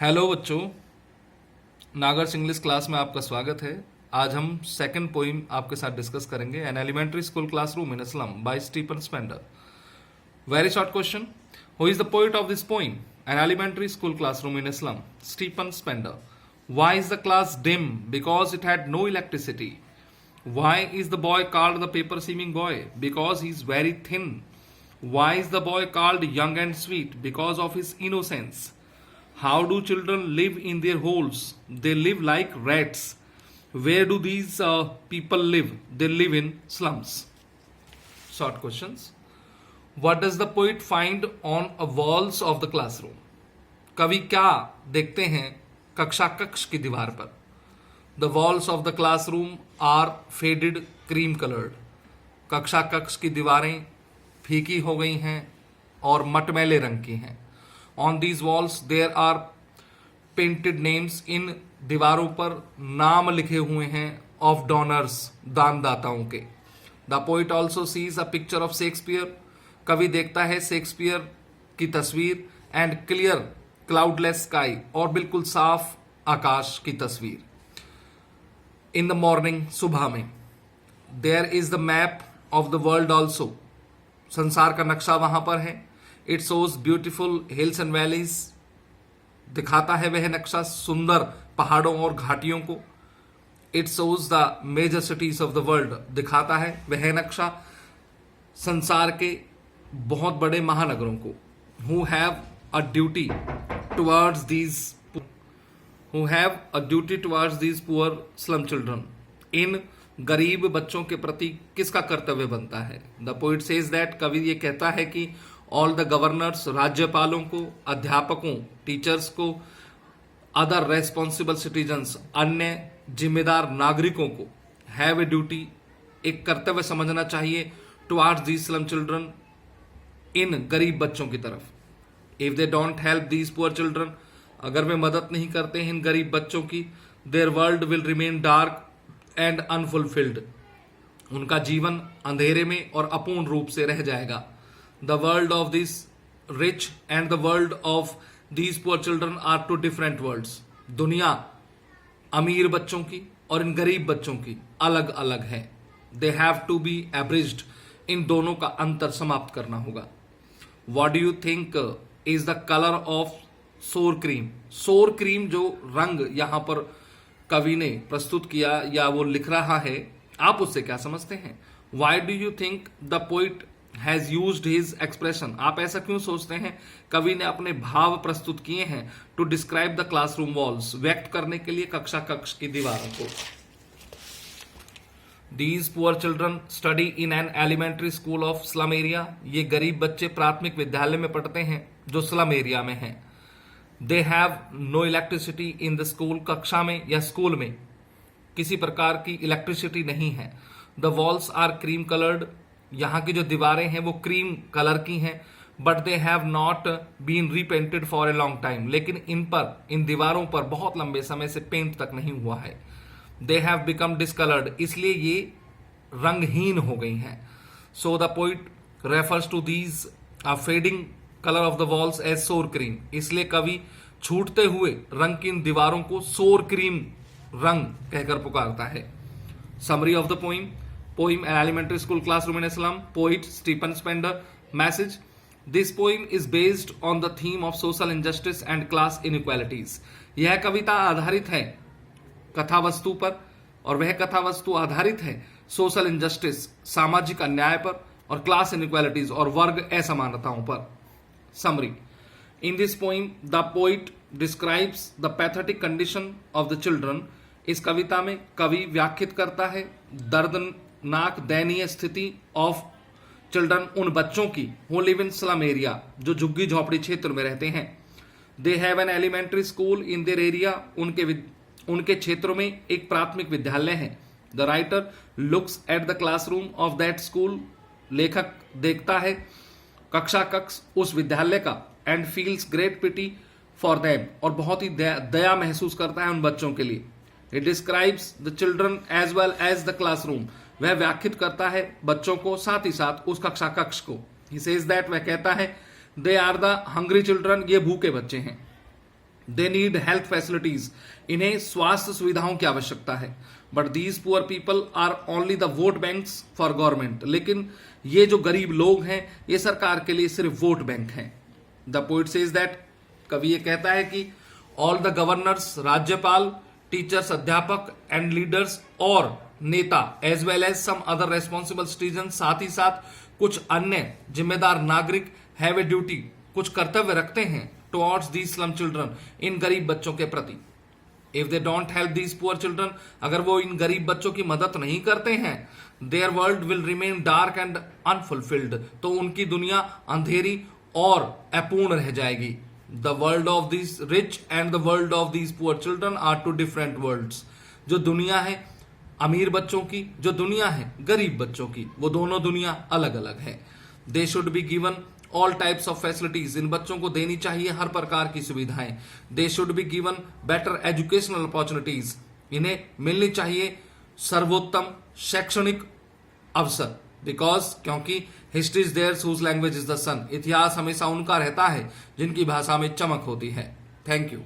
Hello बच्चों, नागर्स English class में आपका स्वागत है। आज हम सेकंड पोइम आपके साथ डिस्कस करेंगे, an elementary school classroom in a slum by Stephen Spender. Very short question, who is the poet of this poem? An elementary school classroom in a slum, Stephen Spender. Why is the class dim? Because it had no electricity. Why is the boy called the paper seeming boy? Because he is very thin. Why is the boy called young and sweet? Because of his innocence. How do children live in their holes? They live like rats. Where do these people live? They live in slums. Short questions. What does the poet find on a walls of the classroom? कवि क्या देखते हैं कक्षा कक्ष की दीवार पर? The walls of the classroom are faded cream coloured. कक्षा कक्ष की दीवारें फीकी हो गई हैं और मटमैले रंग की हैं। On these walls there are painted names, इन दीवारों पर नाम लिखे हुए हैं ऑफ डोनर्स, दानदाताओं के। The poet also sees a picture of Shakespeare. कवि देखता है शेक्सपियर की तस्वीर, एंड क्लियर क्लाउडलेस स्काई, और बिल्कुल साफ आकाश की तस्वीर। इन द मॉर्निंग, सुबह में, there is the map of the world also, संसार का नक्शा वहां पर है। It shows beautiful hills and valleys, दिखाता है वह नक्शा सुंदर पहाड़ों और घाटियों को। It shows the major cities of the world, दिखाता है वह नक्शा संसार के बहुत बड़े महानगरों को। Who have a duty towards these poor slum children, इन गरीब बच्चों के प्रति किसका कर्तव्य बनता है? द पोइट सेज दैट, कवि ये कहता है कि ऑल द गवर्नर्स, राज्यपालों को, अध्यापकों, टीचर्स को, अदर रेस्पॉन्सिबल सिटीजन्स, अन्य जिम्मेदार नागरिकों को, हैव ए ड्यूटी, एक कर्तव्य समझना चाहिए, टुवार्ड्स दीज स्लम चिल्ड्रन, इन गरीब बच्चों की तरफ। If they don't help these poor children, अगर वे मदद नहीं करते हैं इन गरीब बच्चों की, there world will remain dark and unfulfilled, उनका जीवन अंधेरे में और अपूर्ण रूप से रह जाएगा। The world of this rich and the world of these poor children are two different worlds, दुनिया अमीर बच्चों की और इन गरीब बच्चों की अलग अलग है। They have to be abridged, इन दोनों का अंतर समाप्त करना होगा। What do you think is the colour of सोर क्रीम? सोर क्रीम जो रंग यहां पर कवि ने प्रस्तुत किया या वो लिख रहा है, आप उससे क्या समझते हैं? Why do you think the poet has used his expression? आप ऐसा क्यों सोचते हैं कवि ने अपने भाव प्रस्तुत किए हैं to describe the classroom walls, व्यक्त करने के लिए कक्षा कक्ष की दीवारों को। These poor children study in an elementary school of slum area. ये गरीब बच्चे प्राथमिक विद्यालय में पढ़ते हैं जो स्लम एरिया में है। They have no electricity in the school, कक्षा में या स्कूल में किसी प्रकार की इलेक्ट्रिसिटी नहीं है। The walls are cream colored, यहाँ की जो दीवारें हैं वो क्रीम कलर की हैं। But they have not been repainted for a long time, लेकिन इन दीवारों पर बहुत लंबे समय से पेंट तक नहीं हुआ है। They have become discolored, इसलिए ये रंगहीन हो गई हैं। So the poet refers to these fading color of the walls as sour cream, इसलिए कवि छूटते हुए रंग की इन दीवारों को सोर क्रीम रंग कहकर पुकारता है। Summary of the poem an elementary school classroom in a slum, poet Stephen Spender. Message: this poem is based on the theme of social injustice and class inequalities. यह कविता आधारित है कथा वस्तु पर, और वह कथा वस्तु आधारित है सोशल इंजस्टिस, सामाजिक अन्याय पर, और क्लास इनइक्वालिटीज और वर्ग असमानताओं पर। Summary: in this poem the poet describes the pathetic condition of the children. इस कविता में कवि व्याख्यात करता है दर्दनाक दयनीय स्थिति ऑफ चिल्ड्रन, उन बच्चों की, who live in slum area, जो झुग्गी झोपड़ी क्षेत्र में रहते हैं। They have an elementary school in their area, उनके क्षेत्रों में एक प्राथमिक विद्यालय है। The writer looks at the classroom of that school, लेखक देखता है कक्षा कक्ष उस विद्यालय का, and feels great pity for them, और बहुत ही दया महसूस करता है उन बच्चों के लिए। It describes the children as well as the classroom, वह व्याख्यात करता है बच्चों को साथ ही साथ उस कक्षा कक्ष को। ही सेज दैट, वह कहता है they are the hungry children, ये भूखे बच्चे हैं। दे नीड हेल्थ फैसिलिटीज, इन्हें स्वास्थ्य सुविधाओं की आवश्यकता है। But these poor people are only the vote banks for government, लेकिन ये जो गरीब लोग हैं ये सरकार के लिए सिर्फ वोट बैंक हैं। द पोइट सेज दैट, कवि ये कहता है कि ऑल द गवर्नर्स, राज्यपाल, टीचर्स, अध्यापक एंड लीडर्स और नेता as well as some other responsible citizen, साथ ही साथ कुछ अन्य जिम्मेदार नागरिक हैव ए ड्यूटी, कुछ कर्तव्य रखते हैं टुवर्ड्स दीज स्लम चिल्ड्रन, इन गरीब बच्चों के प्रति। If they don't help these poor children, अगर वो इन गरीब बच्चों की मदद नहीं करते हैं, their world will remain dark and unfulfilled, तो उनकी दुनिया अंधेरी और अपूर्ण रह जाएगी। The world of these rich and the world of these poor children are two different worlds. जो दुनिया है अमीर बच्चों की, जो दुनिया है गरीब बच्चों की, वो दोनों दुनिया अलग अलग है। They should be given all types of facilities, इन बच्चों को देनी चाहिए हर प्रकार की सुविधाएं। They should be given better educational opportunities, इन्हें मिलनी चाहिए सर्वोत्तम शैक्षणिक अवसर। बिकॉज, क्योंकि history is there whose language is the sun, इतिहास हमेशा उनका रहता है जिनकी भाषा में चमक होती है। Thank you.